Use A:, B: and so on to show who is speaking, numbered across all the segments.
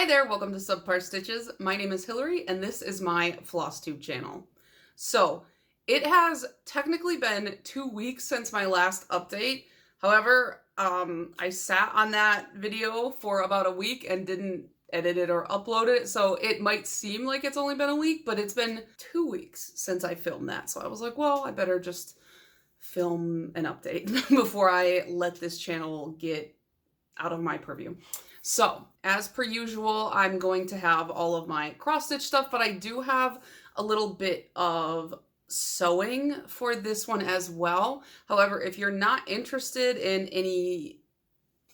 A: Hi there, welcome to Subpar Stitches. My name is Hillary and this is my Flosstube channel. So, it has technically been 2 weeks since my last update. However, I sat on that video for about a week and didn't edit it or upload it, so it might seem like it's only been a week, but it's been 2 weeks since I filmed that. So I was like, well, I better just film an update before I let this channel get out of my purview. So, as per usual, I'm going to have all of my cross-stitch stuff, but I do have a little bit of sewing for this one as well. However, if you're not interested in any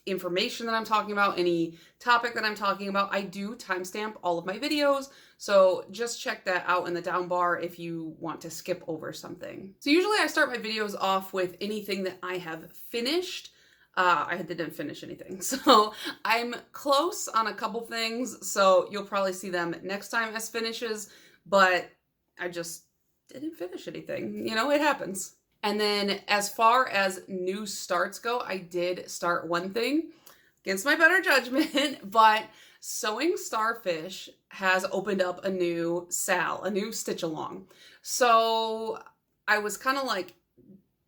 A: information that I'm talking about, any topic that I'm talking about, I do timestamp all of my videos, so just check that out in the down bar if you want to skip over something. So usually I start my videos off with anything that I have finished. I didn't finish anything, so I'm close on a couple things, so you'll probably see them next time as finishes, but I just didn't finish anything. You know, it happens. And then as far as new starts go, I did start one thing against my better judgment, but Sewing Starfish has opened up a new SAL, a new stitch along. So I was kind of like,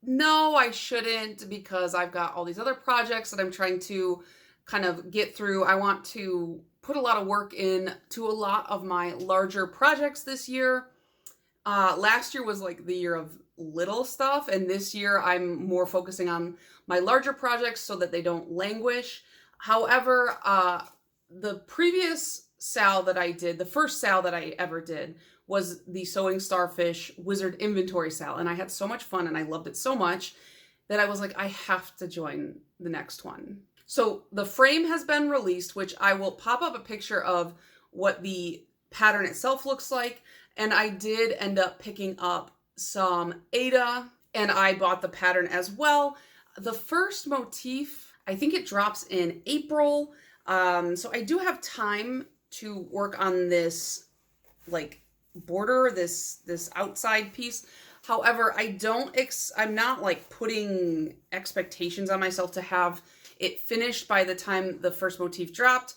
A: no, I shouldn't, because I've got all these other projects that I'm trying to kind of get through. I want to put a lot of work in to a lot of my larger projects this year. Last year was like the year of little stuff, and this year I'm more focusing on my larger projects so that they don't languish. However, the previous SAL that I did, the first SAL that I ever did, was the Sewing Starfish Wizard Inventory SAL, and I had so much fun and I loved it so much that I was like, I have to join the next one. So the frame has been released, which I will pop up a picture of what the pattern itself looks like, and I did end up picking up some Aida, and I bought the pattern as well. The first motif, I think it drops in April, so I do have time to work on this like border, this outside piece. However, I'm not like putting expectations on myself to have it finished by the time the first motif dropped.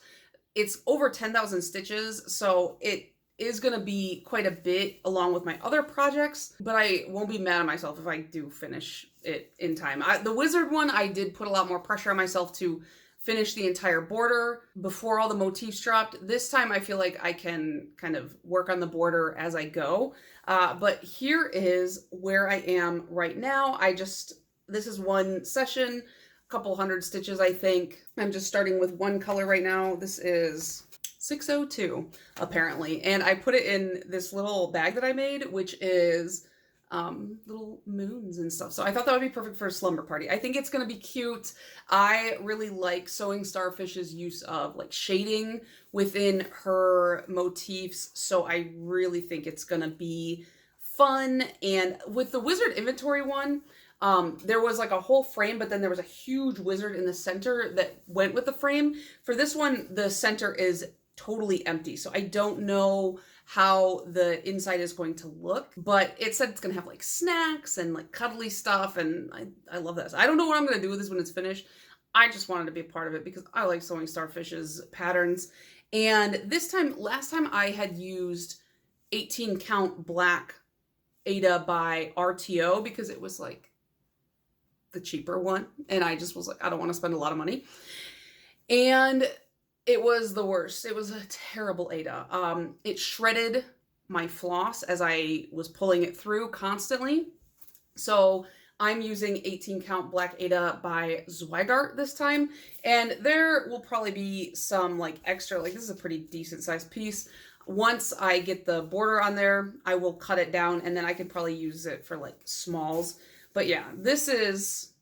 A: It's over 10,000 stitches, so it is going to be quite a bit along with my other projects, but I won't be mad at myself if I do finish it in time. The wizard one, I did put a lot more pressure on myself to finish the entire border before all the motifs dropped. This time I feel like I can kind of work on the border as I go. But here is where I am right now. This is one session, a couple hundred stitches, I think. I'm just starting with one color right now. This is 602, apparently. And I put it in this little bag that I made, which is little moons and stuff. So I thought that would be perfect for a slumber party. I think it's going to be cute. I really like Sewing Starfish's use of like shading within her motifs. So I really think it's going to be fun. And with the Wizard Inventory one, there was like a whole frame, but then there was a huge wizard in the center that went with the frame. For this one, the center is totally empty. So I don't know how the inside is going to look, but it said it's going to have like snacks and like cuddly stuff, and I love that. So I don't know what I'm going to do with this when it's finished. I just wanted to be a part of it because I like Sewing Starfish's patterns. And last time I had used 18 count black Aida by RTO because it was like the cheaper one, and I just was like, I don't want to spend a lot of money. And it was the worst. It was a terrible Aida. It shredded my floss as I was pulling it through constantly. So I'm using 18 count black Aida by Zweigart this time. And there will probably be some like extra, like this is a pretty decent sized piece. Once I get the border on there, I will cut it down, and then I could probably use it for like smalls. But yeah, this is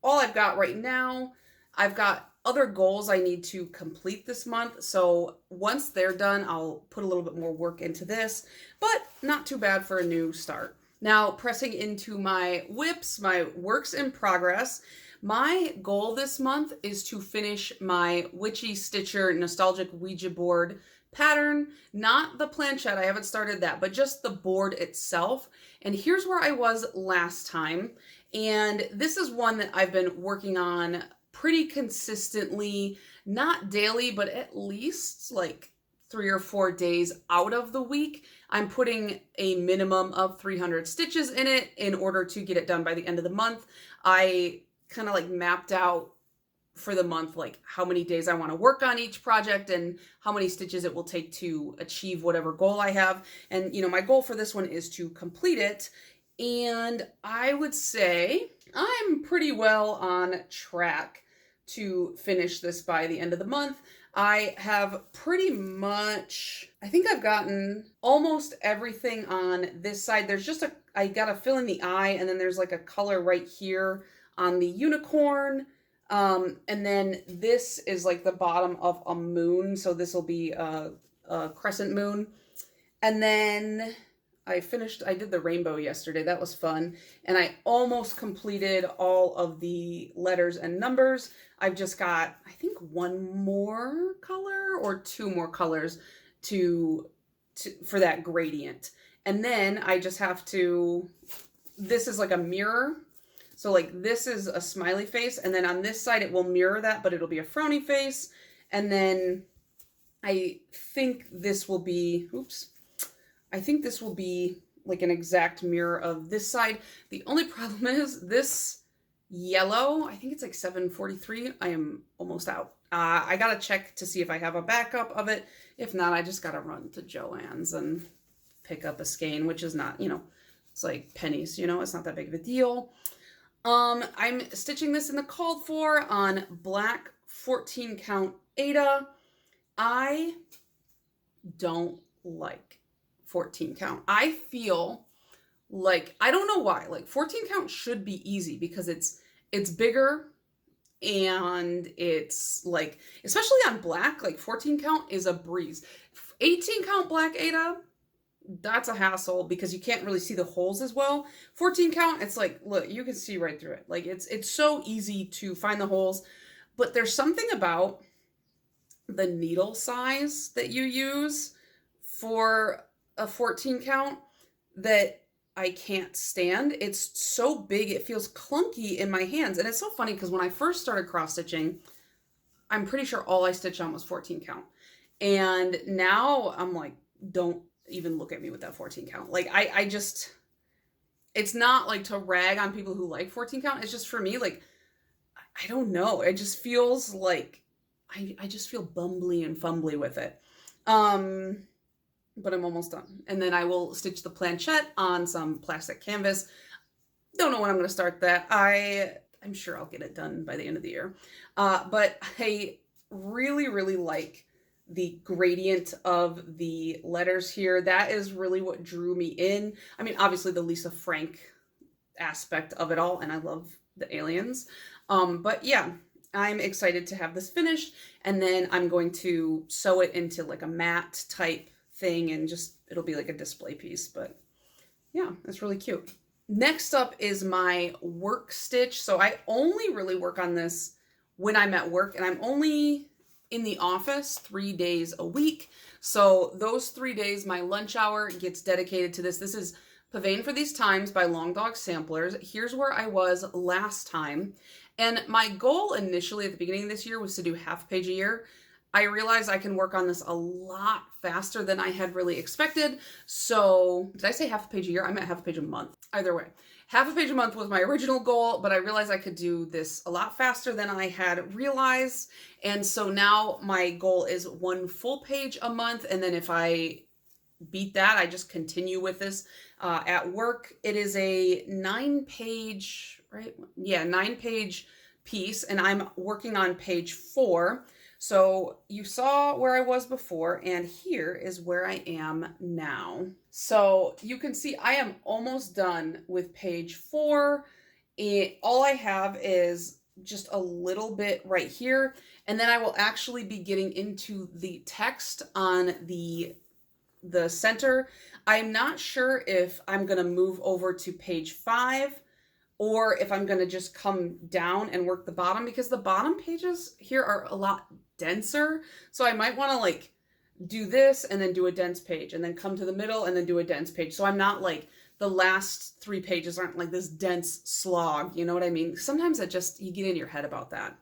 A: all I've got right now. I've got other goals I need to complete this month, so once they're done, I'll put a little bit more work into this, but not too bad for a new start. Now, pressing into my whips, my works in progress, my goal this month is to finish my Witchy Stitcher Nostalgic Ouija Board pattern, not the planchette, I haven't started that, but just the board itself. And here's where I was last time, and this is one that I've been working on pretty consistently not daily, but at least like 3 or 4 days out of the week, I'm putting a minimum of 300 stitches in it in order to get it done by the end of the month. I kind of like mapped out for the month like how many days I want to work on each project and how many stitches it will take to achieve whatever goal I have. And my goal for this one is to complete it, and I would say I'm pretty well on track to finish this by the end of the month. I have pretty much, I think I've gotten almost everything on this side. There's just I gotta fill in the eye, and then there's like a color right here on the unicorn. And then this is like the bottom of a moon. So this will be a crescent moon. And then I did the rainbow yesterday. That was fun. And I almost completed all of the letters and numbers. I've just got, I think, one more color or two more colors for that gradient. And then I just have to, this is like a mirror. So like this is a smiley face, and then on this side it will mirror that, but it'll be a frowny face. And then I think this will be, I think this will be like an exact mirror of this side. The only problem is this yellow, I think it's like 743. I am almost out. I gotta check to see if I have a backup of it. If not, I just gotta run to Joann's and pick up a skein, which is not, it's like pennies, it's not that big of a deal. I'm stitching this in the called for on black 14 count Aida. I don't like 14 count. I feel like, I don't know why, like 14 count should be easy because it's bigger, and it's like, especially on black, like 14 count is a breeze. 18 count black Aida, that's a hassle because you can't really see the holes as well. 14 count, it's like, look, you can see right through it. Like it's so easy to find the holes, but there's something about the needle size that you use for a 14 count that I can't stand. It's so big, it feels clunky in my hands. And it's so funny because when I first started cross stitching, I'm pretty sure all I stitched on was 14 count. And now I'm like, don't even look at me with that 14 count. Like I just, it's not like to rag on people who like 14 count. It's just for me, like, I don't know. It just feels like, I just feel bumbly and fumbly with it. But I'm almost done. And then I will stitch the planchette on some plastic canvas. Don't know when I'm going to start that. I'm sure I'll get it done by the end of the year. But I really, really like the gradient of the letters here. That is really what drew me in. I mean, obviously the Lisa Frank aspect of it all, and I love the aliens. But yeah, I'm excited to have this finished, and then I'm going to sew it into like a matte type thing, and just, it'll be like a display piece. But yeah, it's really cute. Next up is my work stitch. So I only really work on this when I'm at work, and I'm only in the office 3 days a week. So those 3 days, my lunch hour gets dedicated to this. This is Pavane for These Times by Long Dog Samplers. Here's where I was last time. And my goal initially at the beginning of this year was to do half a page a year. I realized I can work on this a lot faster than I had really expected. So did I say half a page a year? I meant half a page a month. Either way, half a page a month was my original goal, but I realized I could do this a lot faster than I had realized. And so now my goal is 1 full page a month. And then if I beat that, I just continue with this at work. It is a 9-page, right? Yeah, 9-page piece. And I'm working on page 4. So you saw where I was before, and here is where I am now. So you can see I am almost done with page 4. All I have is just a little bit right here, and then I will actually be getting into the text on the center. I'm not sure if I'm going to move over to page 5 or if I'm going to just come down and work the bottom, because the bottom pages here are a lot denser. So I might want to like do this and then do a dense page and then come to the middle and then do a dense page. So I'm not like, the last 3 pages aren't like this dense slog. You know what I mean? Sometimes you get in your head about that.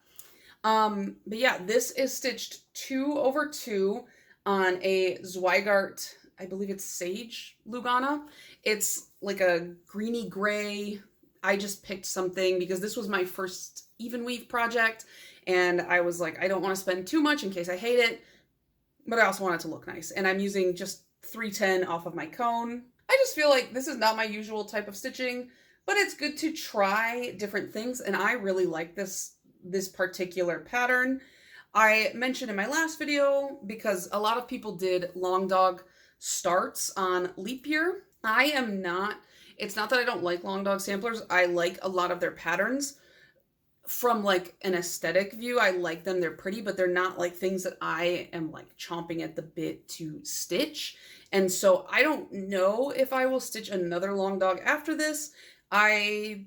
A: But yeah, this is stitched 2/2 on a Zweigart, I believe it's Sage Lugana. It's like a greeny gray. I just picked something because this was my first even weave project, and I was like, I don't want to spend too much in case I hate it, but I also want it to look nice. And I'm using just 310 off of my cone. I just feel like this is not my usual type of stitching, but it's good to try different things, and I really like this particular pattern. I mentioned in my last video because a lot of people did long dog starts on leap year. I am not. It's not that I don't like long dog samplers. I like a lot of their patterns. From like an aesthetic view, I like them. They're pretty, but they're not like things that I am like chomping at the bit to stitch. And so I don't know if I will stitch another long dog after this. I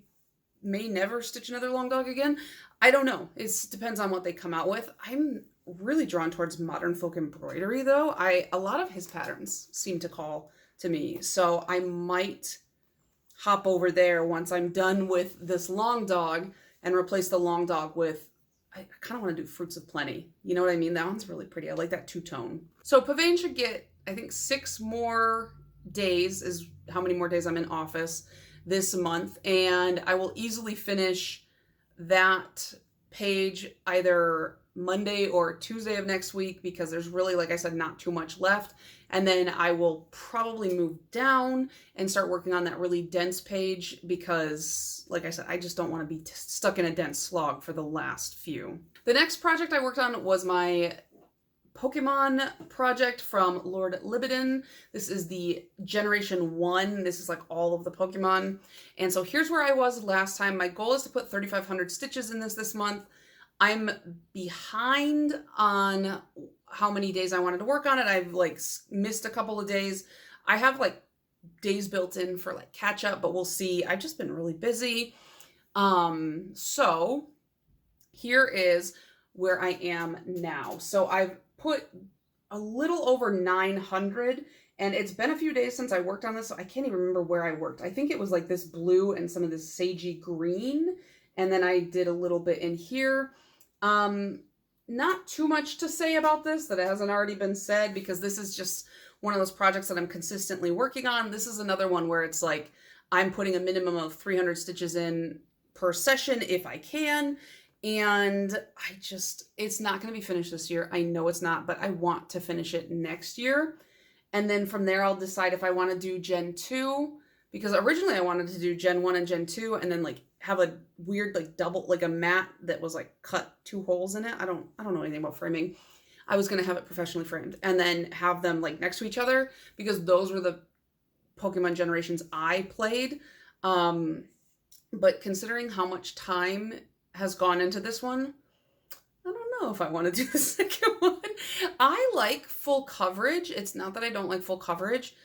A: may never stitch another long dog again. I don't know. It depends on what they come out with. I'm really drawn towards modern folk embroidery though. A lot of his patterns seem to call to me. So I might hop over there once I'm done with this long dog and replace the long dog with, I kind of want to do Fruits of Plenty. You know what I mean? That one's really pretty. I like that two-tone. So Pavane should get, I think, 6 more days is how many more days I'm in office this month. And I will easily finish that page either Monday or Tuesday of next week because there's really, like I said, not too much left. And then I will probably move down and start working on that really dense page because, like I said, I just don't want to be stuck in a dense slog for the last few. The next project I worked on was my Pokemon project from Lord Libidin. This is the Generation 1. This is like all of the Pokemon. And so here's where I was last time. My goal is to put 3,500 stitches in this month. I'm behind on how many days I wanted to work on it. I've like missed a couple of days. I have like days built in for like catch up, but we'll see. I've just been really busy. So here is where I am now. So I've put a little over 900 and it's been a few days since I worked on this. So I can't even remember where I worked. I think it was like this blue and some of this sagey green. And then I did a little bit in here. Not too much to say about this that it hasn't already been said because this is just one of those projects that I'm consistently working on. This is another one where it's like I'm putting a minimum of 300 stitches in per session if I can. And it's not going to be finished this year. I know it's not, but I want to finish it next year. And then from there, I'll decide if I want to do Gen 2 because originally I wanted to do Gen 1 and Gen 2 and then like have a weird like double, like a mat that was like cut 2 holes in it. I don't know anything about framing. I was going to have it professionally framed and then have them like next to each other because those were the Pokemon generations I played. But considering how much time has gone into this one, I don't know if I want to do the second one. I like full coverage. It's not that I don't like full coverage,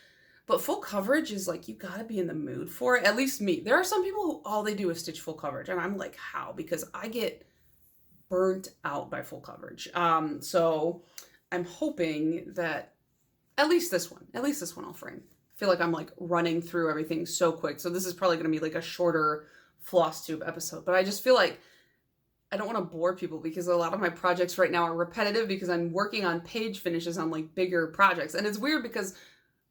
A: but full coverage is like, you gotta be in the mood for it. At least me. There are some people who all they do is stitch full coverage. And I'm like, how? Because I get burnt out by full coverage. So I'm hoping that at least this one I'll frame. I feel like I'm like running through everything so quick. So this is probably going to be like a shorter Flosstube episode. But I just feel like I don't want to bore people because a lot of my projects right now are repetitive because I'm working on page finishes on like bigger projects. And it's weird because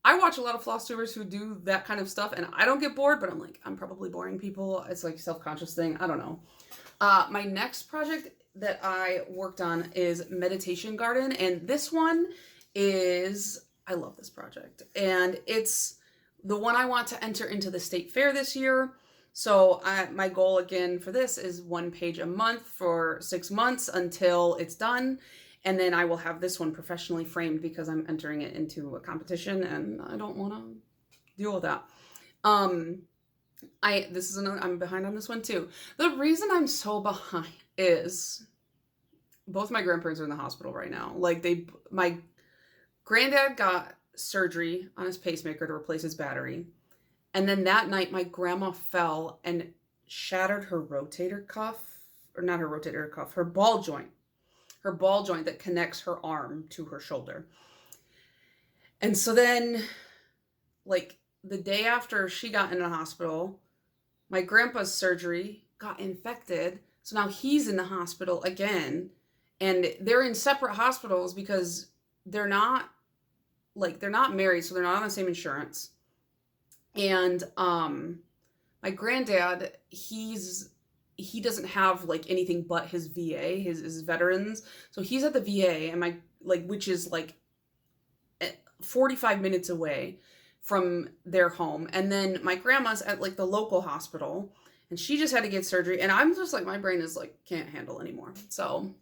A: I watch a lot of Flosstubers who do that kind of stuff and I don't get bored, but I'm like, I'm probably boring people. It's like a self-conscious thing. I don't know. My next project that I worked on is Meditation Garden. And this one is, I love this project. And it's the one I want to enter into the state fair this year. So my goal again for this is 1 page a month for 6 months until it's done. And then I will have this one professionally framed because I'm entering it into a competition and I don't want to deal with that. I'm behind on this one too. The reason I'm so behind is both my grandparents are in the hospital right now. Like my granddad got surgery on his pacemaker to replace his battery. And then that night, my grandma fell and shattered her rotator cuff, or not her rotator cuff, her ball joint that connects her arm to her shoulder. And so then, like the day after she got in the hospital, my grandpa's surgery got infected. So now he's in the hospital again, and they're in separate hospitals because they're not they're not married, so they're not on the same insurance. And my granddad, he doesn't have like anything but his VA, his veterans. So he's at the VA, and which is like 45 minutes away from their home. And then my grandma's at like the local hospital, and she just had to get surgery. And I'm just like, my brain is like, can't handle anymore. So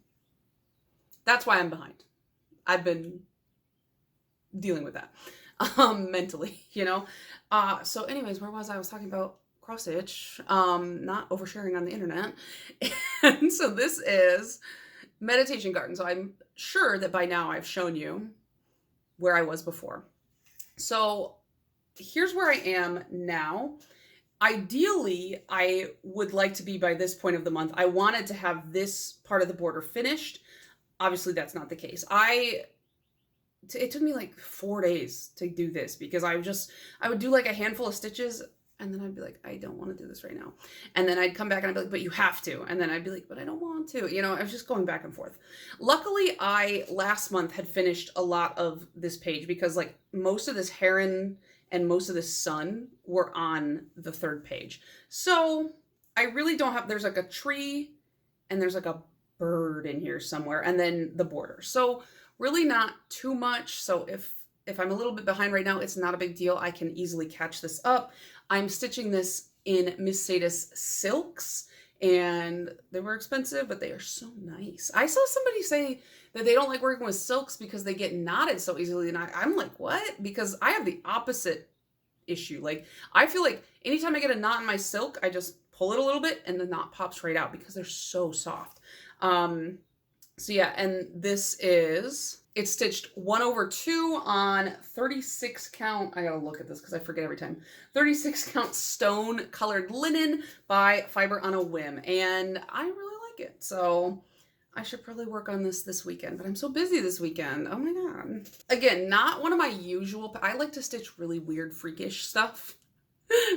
A: that's why I'm behind. I've been dealing with that mentally, So anyways, where was I? I was talking about cross stitch, not oversharing on the internet. And so this is Meditation Garden. So I'm sure that by now I've shown you where I was before. So here's where I am now. Ideally, I would like to be by this point of the month. I wanted to have this part of the border finished. Obviously, that's not the case. It took me like 4 days to do this because I would do like a handful of stitches, and then I'd be like, I don't want to do this right now. And then I'd come back and I'd be like, but you have to. And then I'd be like, but I don't want to. I was just going back and forth. Luckily, I last month had finished a lot of this page because like most of this heron and most of this sun were on the third page. So I really don't have, there's like a tree and there's like a bird in here somewhere, and then the border. So really not too much. So if I'm a little bit behind right now, it's not a big deal. I can easily catch this up. I'm stitching this in Miss Sadis silks, and they were expensive, but they are so nice. I saw somebody say that they don't like working with silks because they get knotted so easily, and I'm like, what? Because I have the opposite issue. Like, I feel like anytime I get a knot in my silk, I just pull it a little bit and the knot pops right out because they're so soft. So yeah, and this is, it's stitched 1/2 on 36 count. I gotta look at this because I forget every time. 36 count stone colored linen by Fiber on a Whim. And I really like it. So I should probably work on this weekend, but I'm so busy this weekend. Oh my God. Again, not one of my usual, I like to stitch really weird, freakish stuff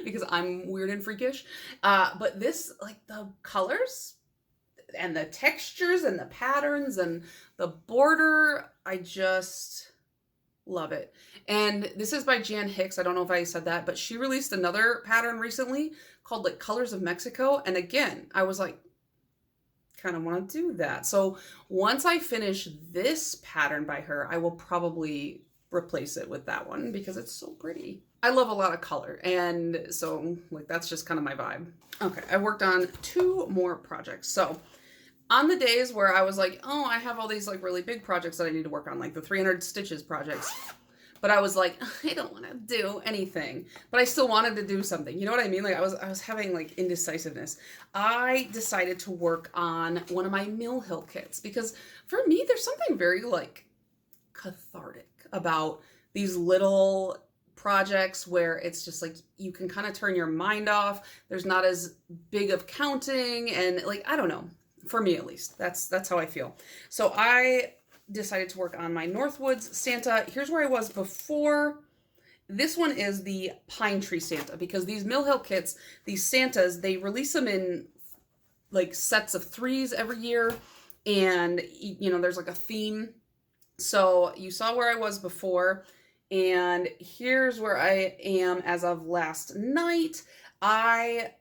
A: because I'm weird and freakish. But this, like the colors and the textures and the patterns and the border, I just love it. And this is by Jan Hicks. I don't know if I said that, but she released another pattern recently called like Colors of Mexico. And again, I was like, kind of want to do that. So once I finish this pattern by her, I will probably replace it with that one because it's so pretty. I love a lot of color, and so like that's just kind of my vibe. Okay, I worked on 2 more projects. So on the days where I was like, oh, I have all these like really big projects that I need to work on, like the 300 stitches projects, but I was like, I don't want to do anything, but I still wanted to do something. You know what I mean? Like I was having like indecisiveness. I decided to work on one of my Mill Hill kits because for me, there's something very like cathartic about these little projects where it's just like you can kind of turn your mind off. There's not as big of counting, and like I don't know, for me at least, that's how I feel. So I decided to work on my Northwoods Santa. Here's where I was before. This one is the Pine Tree Santa, because these Mill Hill kits, these Santas, they release them in like sets of 3s every year, and there's like a theme. So you saw where I was before, and here's where I am as of last night. I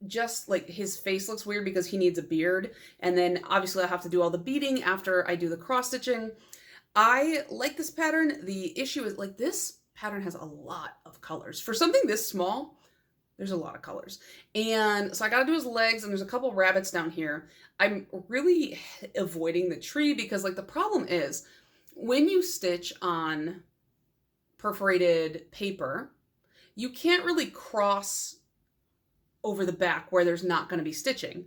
A: just like, his face looks weird because he needs a beard, and then obviously I have to do all the beading after I do the cross stitching. I like this pattern. The issue is like this pattern has a lot of colors. For something this small, there's a lot of colors. And so I got to do his legs, and there's a couple rabbits down here. I'm really avoiding the tree because like the problem is when you stitch on perforated paper, you can't really cross over the back where there's not going to be stitching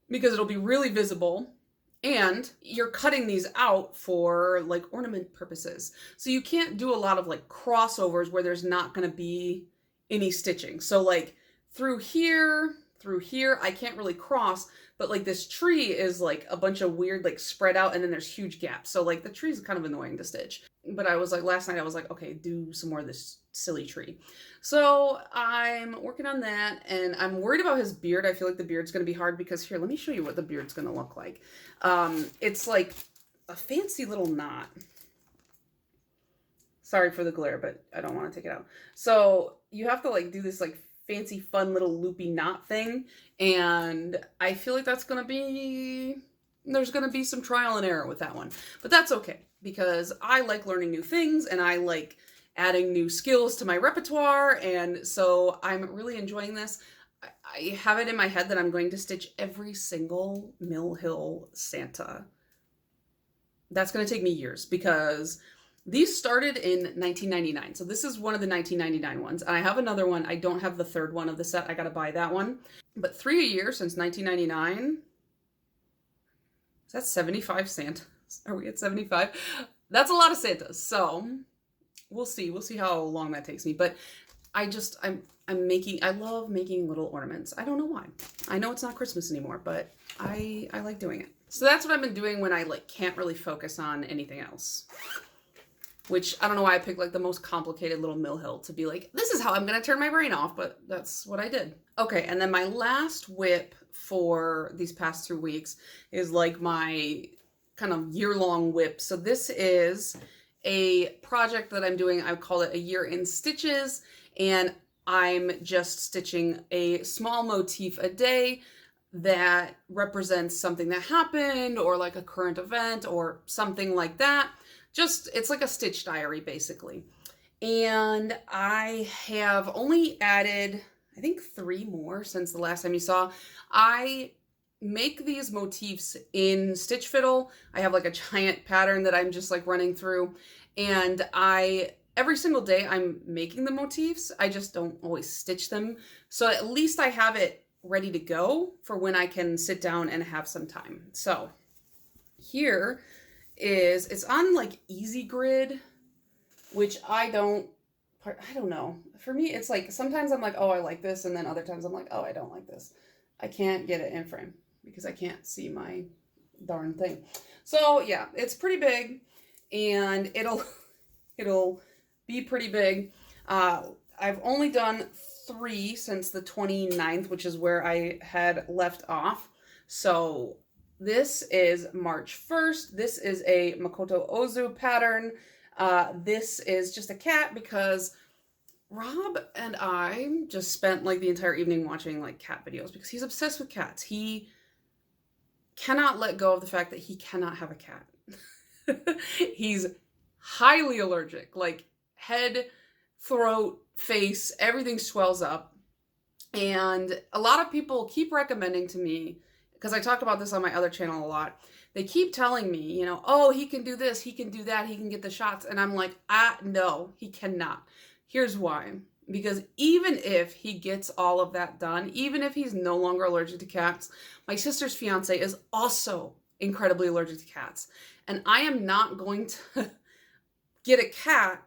A: because it'll be really visible, and you're cutting these out for like ornament purposes. So you can't do a lot of like crossovers where there's not going to be any stitching. So like through here through here. I can't really cross, but like this tree is like a bunch of weird, like spread out, and then there's huge gaps. So like the tree is kind of annoying to stitch. But I was like, last night I was like, okay, do some more of this silly tree. So I'm working on that, and I'm worried about his beard. I feel like the beard's going to be hard because here, let me show you what the beard's going to look like. It's like a fancy little knot. Sorry for the glare, but I don't want to take it out. So you have to like do this like fancy fun little loopy knot thing, and I feel like that's going to be, there's going to be some trial and error with that one, but that's okay because I like learning new things and I like adding new skills to my repertoire, and so I'm really enjoying this. I have it in my head that I'm going to stitch every single Mill Hill Santa. That's going to take me years because these started in 1999. So this is one of the 1999 ones. And I have another one. I don't have the third one of the set. I got to buy that one. But 3 a year since 1999. Is that 75 Santas? Are we at 75? That's a lot of Santas. So we'll see. We'll see how long that takes me. But I love making little ornaments. I don't know why. I know it's not Christmas anymore, but I like doing it. So that's what I've been doing when I like can't really focus on anything else. Which, I don't know why I picked like the most complicated little Mill Hill to be like, this is how I'm going to turn my brain off, but that's what I did. Okay, and then my last whip for these past 2 weeks is like my kind of year-long whip. So this is a project that I'm doing. I call it a year in stitches, and I'm just stitching a small motif a day that represents something that happened or like a current event or something like that. Just, it's like a stitch diary, basically. And I have only added, I think 3 more since the last time you saw. I make these motifs in Stitch Fiddle. I have like a giant pattern that I'm just like running through. And every single day I'm making the motifs. I just don't always stitch them. So at least I have it ready to go for when I can sit down and have some time. So here it's on like Easy Grid, which I don't know. For me, it's like sometimes I'm like, oh, I like this, and then other times I'm like, oh, I don't like this. I can't get it in frame because I can't see my darn thing. So yeah, it's pretty big, and it'll be pretty big. I've only done 3 since the 29th, which is where I had left off. So this is March 1st. This is a Makoto Ozu pattern. This is just a cat because Rob and I just spent like the entire evening watching like cat videos because he's obsessed with cats. He cannot let go of the fact that he cannot have a cat. He's highly allergic, like head, throat, face, everything swells up. And a lot of people keep recommending to me, because I talk about this on my other channel a lot, they keep telling me, you know, oh, he can do this, he can do that, he can get the shots. And I'm like, no, he cannot. Here's why. Because even if he gets all of that done, even if he's no longer allergic to cats, my sister's fiance is also incredibly allergic to cats. And I am not going to get a cat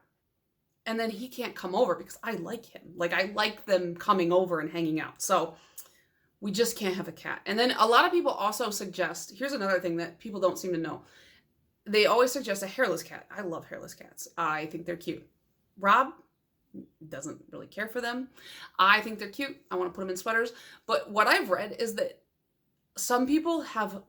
A: and then he can't come over because I like him. Like, I like them coming over and hanging out. So we just can't have a cat. And then a lot of people also suggest, here's another thing that people don't seem to know. They always suggest a hairless cat. I love hairless cats. I think they're cute. Rob doesn't really care for them. I think they're cute. I want to put them in sweaters. But what I've read is that some people have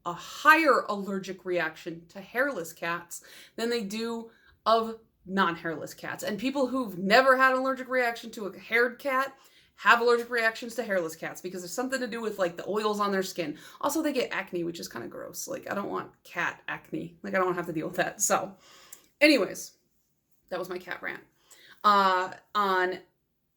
A: a higher allergic reaction to hairless cats than they do of non-hairless cats. And people who've never had an allergic reaction to a haired cat have allergic reactions to hairless cats because there's something to do with like the oils on their skin. Also, they get acne, which is kind of gross. Like, I don't want cat acne. Like, I don't want to have to deal with that. So anyways, that was my cat rant. On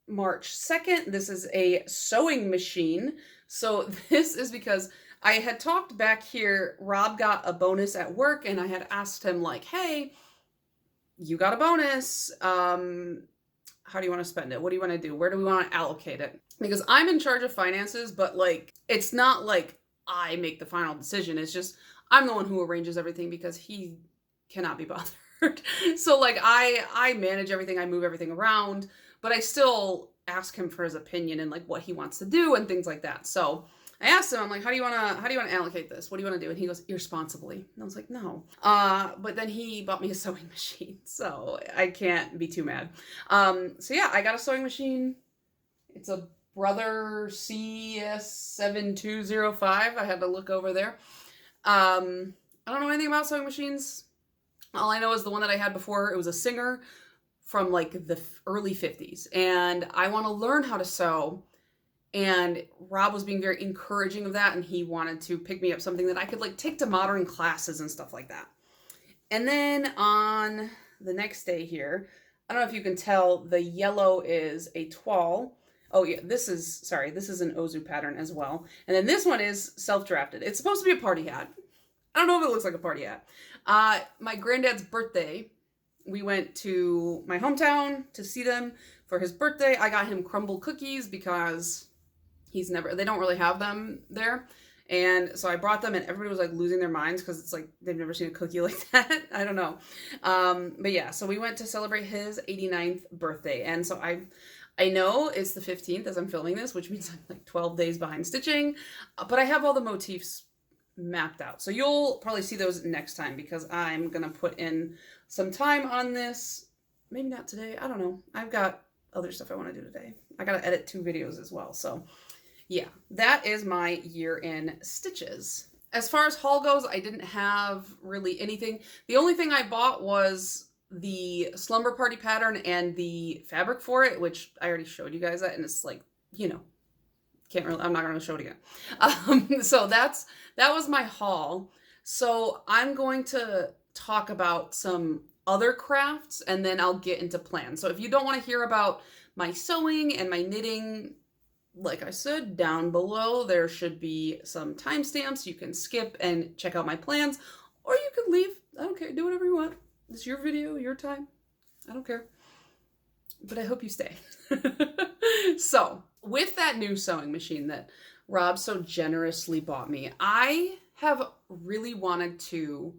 A: March 2nd, this is a sewing machine. So this is because I had talked back here, Rob got a bonus at work and I had asked him like, hey, you got a bonus. How do you want to spend it? What do you want to do? Where do we want to allocate it? Because I'm in charge of finances, but like, it's not like I make the final decision. It's just, I'm the one who arranges everything because he cannot be bothered. So like, I manage everything, I move everything around, but I still ask him for his opinion and like what he wants to do and things like that. So I asked him, I'm like, how do you want to allocate this? What do you want to do? And he goes, irresponsibly. And I was like, no. But then he bought me a sewing machine, so I can't be too mad. So yeah, I got a sewing machine. It's a Brother CS7205. I had to look over there. I don't know anything about sewing machines. All I know is the one that I had before, it was a Singer from like the early 50s. And I want to learn how to sew. And Rob was being very encouraging of that, and he wanted to pick me up something that I could like take to modern classes and stuff like that. And then on the next day here, I don't know if you can tell, the yellow is a toile. Oh yeah, this is an Ozu pattern as well. And then this one is self-drafted. It's supposed to be a party hat. I don't know if it looks like a party hat. My granddad's birthday, we went to my hometown to see them for his birthday. I got him crumble cookies because they don't really have them there. And so I brought them, and everybody was like losing their minds because it's like they've never seen a cookie like that. I don't know. But yeah, so we went to celebrate his 89th birthday. And so I know it's the 15th as I'm filming this, which means I'm like 12 days behind stitching, but I have all the motifs mapped out. So you'll probably see those next time because I'm going to put in some time on this. Maybe not today. I don't know. I've got other stuff I want to do today. I got to edit 2 videos as well. So yeah, that is my year in stitches. As far as haul goes, I didn't have really anything. The only thing I bought was the slumber party pattern and the fabric for it, which I already showed you guys that, and it's like, you know, I'm not going to show it again. So that was my haul. So I'm going to talk about some other crafts, and then I'll get into plans. So if you don't want to hear about my sewing and my knitting, like I said, down below there should be some timestamps. You can skip and check out my plans, or you can leave. I don't care. Do whatever you want. It's your video, your time. I don't care. But I hope you stay. So, with that new sewing machine that Rob so generously bought me, I have really wanted to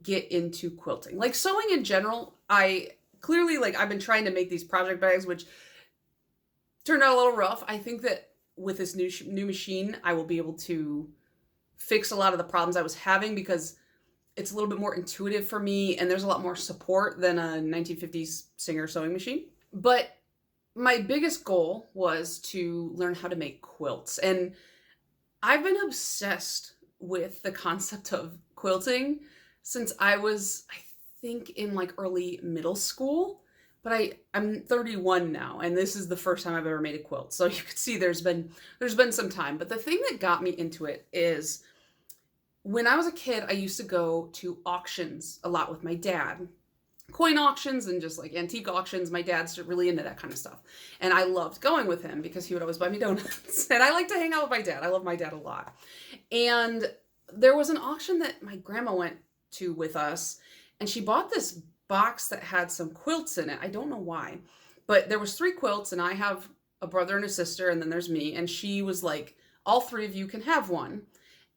A: get into quilting. Like sewing in general, I've been trying to make these project bags, which turned out a little rough. I think that with this new machine, I will be able to fix a lot of the problems I was having because it's a little bit more intuitive for me, and there's a lot more support than a 1950s Singer sewing machine. But my biggest goal was to learn how to make quilts. And I've been obsessed with the concept of quilting since I was, I think, in like early middle school. But I'm 31 now, and this is the first time I've ever made a quilt. So you can see there's been some time. But the thing that got me into it is when I was a kid, I used to go to auctions a lot with my dad. Coin auctions and just like antique auctions. My dad's really into that kind of stuff. And I loved going with him because he would always buy me donuts. And I like to hang out with my dad. I love my dad a lot. And there was an auction that my grandma went to with us, and she bought this box that had some quilts in it. I don't know why, but there was 3 quilts, and I have a brother and a sister, and then there's me. And she was like, all 3 of you can have one.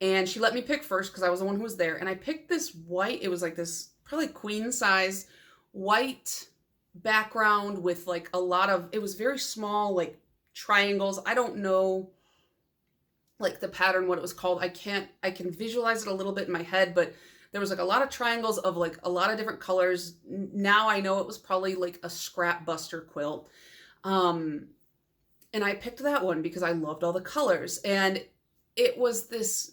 A: And she let me pick first because I was the one who was there. And I picked this white, it was like this probably queen size white background with like a lot of, it was very small, like triangles. I don't know like the pattern, what it was called. I can visualize it a little bit in my head, but there was like a lot of triangles of like a lot of different colors. Now I know it was probably like a scrap buster quilt. And I picked that one because I loved all the colors. And it was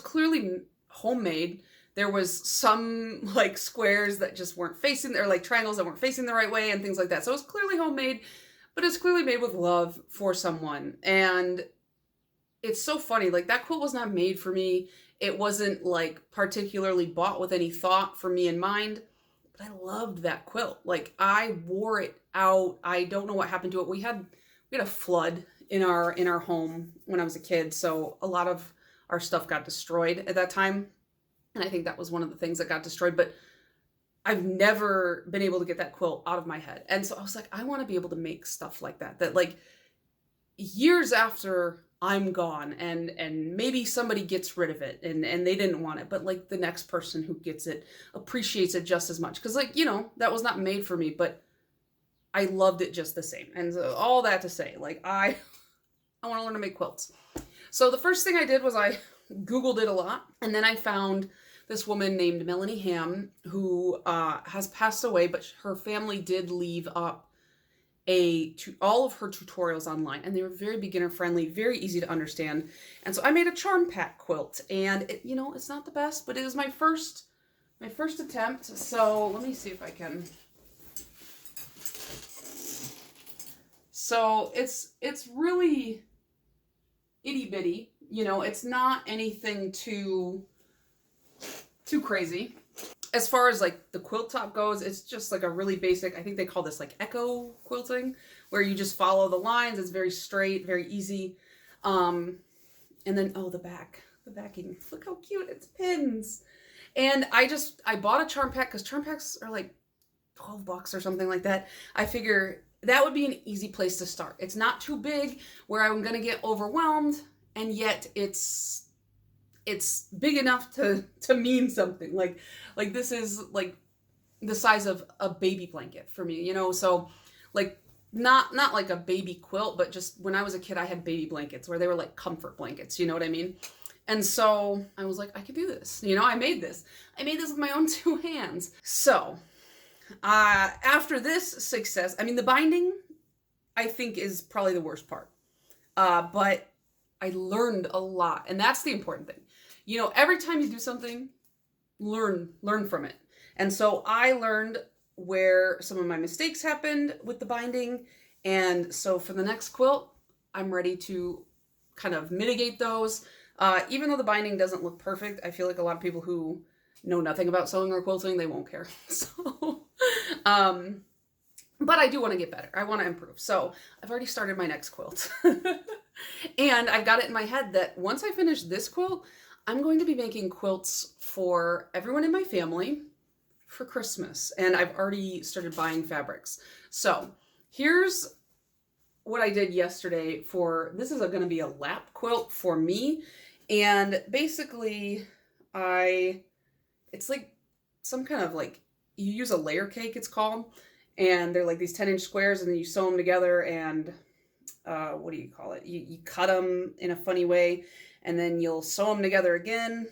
A: clearly homemade. There was some like squares that just weren't facing, or like triangles that weren't facing the right way and things like that. So it was clearly homemade, but it's clearly made with love for someone. And it's so funny, like that quilt was not made for me. It wasn't like particularly bought with any thought for me in mind, but I loved that quilt. Like I wore it out. I don't know what happened to it. We had a flood in our home when I was a kid. So a lot of our stuff got destroyed at that time. And I think that was one of the things that got destroyed, but I've never been able to get that quilt out of my head. And so I was like, I want to be able to make stuff like that like years after I'm gone and maybe somebody gets rid of it and they didn't want it, but like the next person who gets it appreciates it just as much. Cause like, you know, that was not made for me, but I loved it just the same. And so all that to say, like, I want to learn to make quilts. So the first thing I did was I Googled it a lot, and then I found this woman named Melanie Ham who has passed away, but her family did leave up all of her tutorials online, and they were very beginner friendly, very easy to understand. And so I made a charm pack quilt, and it's not the best, but it is my first attempt. So let me see if I can. So it's really itty bitty, it's not anything too crazy. As far as like the quilt top goes, it's just like a really basic, I think they call this like echo quilting, where you just follow the lines. It's very straight, very easy. And then, oh, the backing, look how cute, it's pins. And I bought a charm pack because charm packs are like $12 or something like that. I figure that would be an easy place to start. It's not too big where I'm gonna get overwhelmed, and yet it's big enough to mean something. Like this is like the size of a baby blanket for me, so like not like a baby quilt, but just when I was a kid, I had baby blankets where they were like comfort blankets, you know what I mean? And so I was like, I could do this. I made this with my own 2 hands. So after this success, I mean, the binding, I think, is probably the worst part. But I learned a lot, and that's the important thing. Every time you do something, learn from it. And so I learned where some of my mistakes happened with the binding. And so for the next quilt, I'm ready to kind of mitigate those. Even though the binding doesn't look perfect, I feel like a lot of people who know nothing about sewing or quilting, they won't care. So, but I do want to get better. I want to improve. So I've already started my next quilt. And I've got it in my head that once I finish this quilt, I'm going to be making quilts for everyone in my family for Christmas. And I've already started buying fabrics. So here's what I did yesterday this is going to be a lap quilt for me. And basically it's like some kind of like, you use a layer cake, it's called. And they're like these 10-inch squares, and then you sew them together, and what do you call it? You cut them in a funny way, and then you'll sew them together again,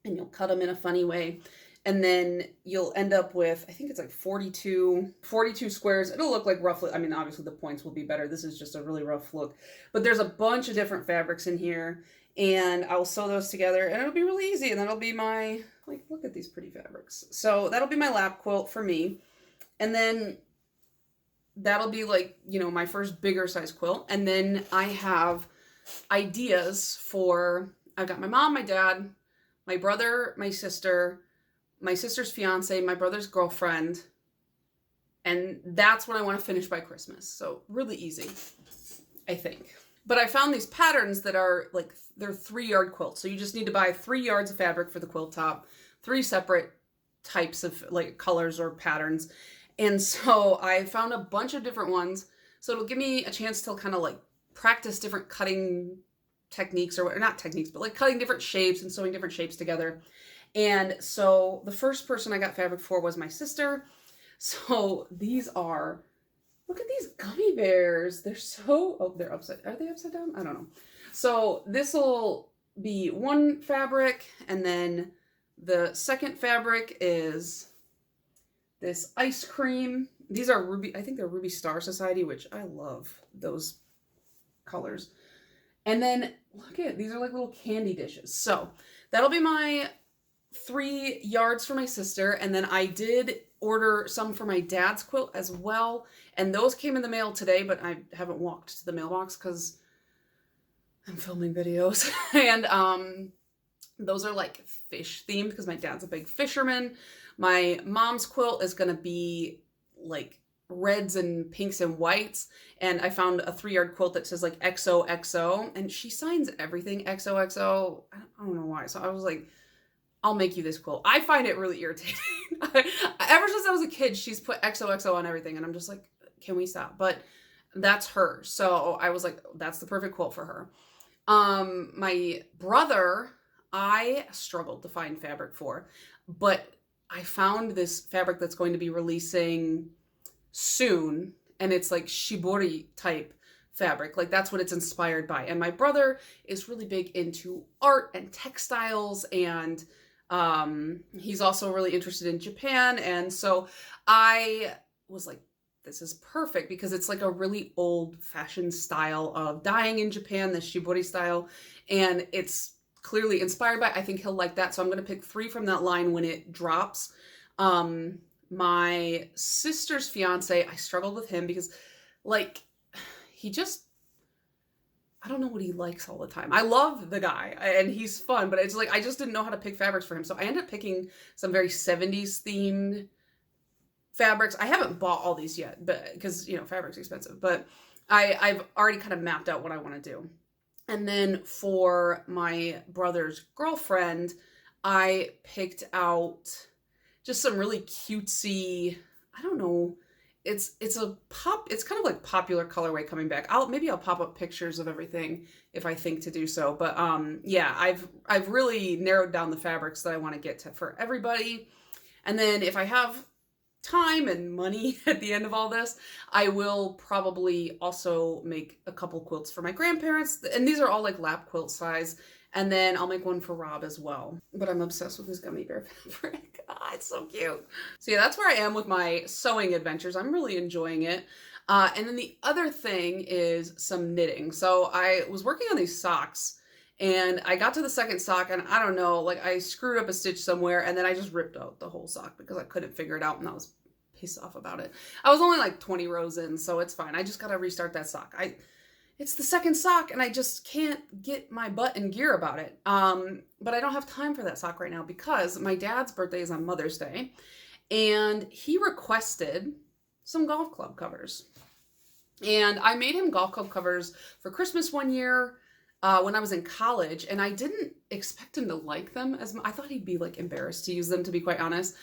A: and you'll cut them in a funny way. And then you'll end up with, I think it's like 42 squares. It'll look like roughly, I mean, obviously the points will be better. This is just a really rough look. But there's a bunch of different fabrics in here, and I'll sew those together, and it'll be really easy. And that'll be my, like, look at these pretty fabrics. So that'll be my lap quilt for me. And then that'll be like, my first bigger size quilt. And then I have ideas I've got my mom, my dad, my brother, my sister's fiance, my brother's girlfriend. And that's what I want to finish by Christmas. So really easy, I think. But I found these patterns that are like, they're 3-yard quilts. So you just need to buy 3 yards of fabric for the quilt top, 3 separate types of like colors or patterns. And so I found a bunch of different ones. So it'll give me a chance to kind of like practice different cutting techniques, or not techniques, but like cutting different shapes and sewing different shapes together. And so the first person I got fabric for was my sister. So these are, look at these gummy bears. They're so, oh, they're upside, are they upside down? I don't know. So this will be one fabric, and then the second fabric is this ice cream. These are Ruby, I think they're Ruby Star Society, which I love those colors. And then look at, these are like little candy dishes. So that'll be my 3 yards for my sister. And then I did order some for my dad's quilt as well. And those came in the mail today, but I haven't walked to the mailbox because I'm filming videos. And those are like fish themed because my dad's a big fisherman. My mom's quilt is going to be like reds and pinks and whites. And I found a 3-yard quilt that says like XOXO, and she signs everything XOXO. I don't know why. So I was like, I'll make you this quilt. I find it really irritating. Ever since I was a kid, she's put XOXO on everything, and I'm just like, can we stop? But that's her. So I was like, that's the perfect quilt for her. My brother, I struggled to find fabric for, but I found this fabric that's going to be releasing soon, and it's like shibori type fabric. Like that's what it's inspired by. And my brother is really big into art and textiles, and he's also really interested in Japan. And so I was like, this is perfect because it's like a really old fashioned style of dyeing in Japan, the shibori style, and it's clearly inspired by. I think he'll like that. So I'm going to pick 3 from that line when it drops. My sister's fiance, I struggled with him because like he just, I don't know what he likes all the time. I love the guy and he's fun, but it's like I just didn't know how to pick fabrics for him. So I ended up picking some very 70s themed fabrics. I haven't bought all these yet, but because fabric's expensive, but I've already kind of mapped out what I want to do. And then for my brother's girlfriend, I picked out just some really cutesy, I don't know, it's kind of like popular colorway coming back. Maybe I'll pop up pictures of everything if I think to do so. But yeah, I've really narrowed down the fabrics that I want to get to for everybody. And then if I have time and money at the end of all this, I will probably also make a couple quilts for my grandparents. And these are all like lap quilt size. And then I'll make one for Rob as well. But I'm obsessed with this gummy bear fabric. It's so cute. So yeah, that's where I am with my sewing adventures. I'm really enjoying it. And then the other thing is some knitting. So I was working on these socks and I got to the second sock and I don't know, like I screwed up a stitch somewhere and then I just ripped out the whole sock because I couldn't figure it out and I was pissed off about it. I was only like 20 rows in, so it's fine. I just got to restart that sock. It's the second sock and I just can't get my butt in gear about it. But I don't have time for that sock right now because my dad's birthday is on Mother's Day and he requested some golf club covers. And I made him golf club covers for Christmas one year when I was in college, and I didn't expect him to like them as much. I thought he'd be like embarrassed to use them, to be quite honest.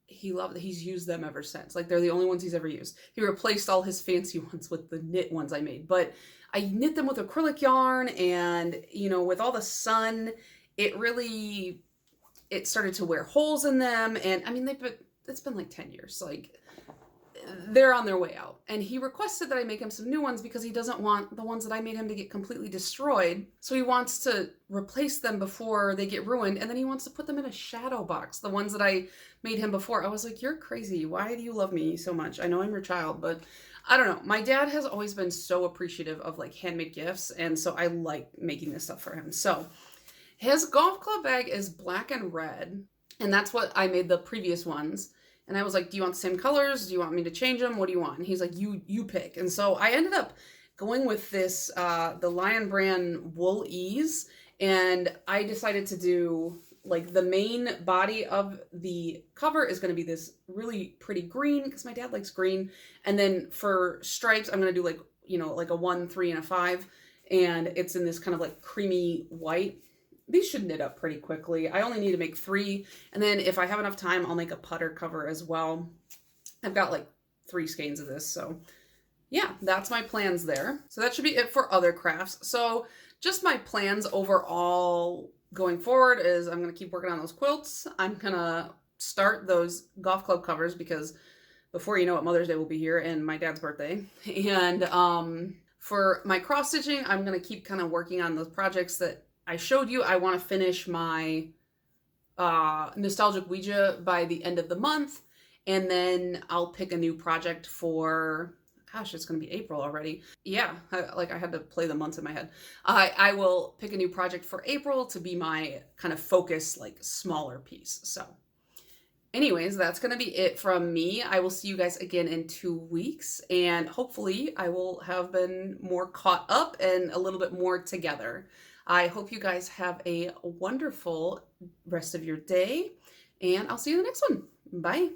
A: He's used them ever since. Like they're the only ones he's ever used. He replaced all his fancy ones with the knit ones I made, but I knit them with acrylic yarn, and with all the sun, it started to wear holes in them. And I mean, it's been like 10 years. Like they're on their way out. And he requested that I make him some new ones because he doesn't want the ones that I made him to get completely destroyed. So he wants to replace them before they get ruined. And then he wants to put them in a shadow box. The ones that I made him before. I was like, you're crazy. Why do you love me so much? I know I'm your child, but I don't know. My dad has always been so appreciative of like handmade gifts. And so I like making this stuff for him. So his golf club bag is black and red. And that's what I made the previous ones. And I was like, do you want the same colors? Do you want me to change them? What do you want? And he's like, you pick. And so I ended up going with this, the Lion brand Wool Ease. And I decided to do like the main body of the cover is going to be this really pretty green because my dad likes green. And then for stripes, I'm going to do like, like a 1, 3, and a 5. And it's in this kind of like creamy white. These should knit up pretty quickly. I only need to make 3. And then if I have enough time, I'll make a putter cover as well. I've got like 3 skeins of this. So yeah, that's my plans there. So that should be it for other crafts. So just my plans overall going forward is I'm going to keep working on those quilts. I'm going to start those golf club covers because before you know it, Mother's Day will be here and my dad's birthday. And for my cross stitching, I'm going to keep kind of working on those projects that I showed you. I want to finish my Nostalgic Ouija by the end of the month. And then I'll pick a new project for, gosh, it's going to be April already. Yeah, I had to play the months in my head. I will pick a new project for April to be my kind of focus, like smaller piece. So anyways, that's going to be it from me. I will see you guys again in 2 weeks. And hopefully I will have been more caught up and a little bit more together. I hope you guys have a wonderful rest of your day, and I'll see you in the next one. Bye.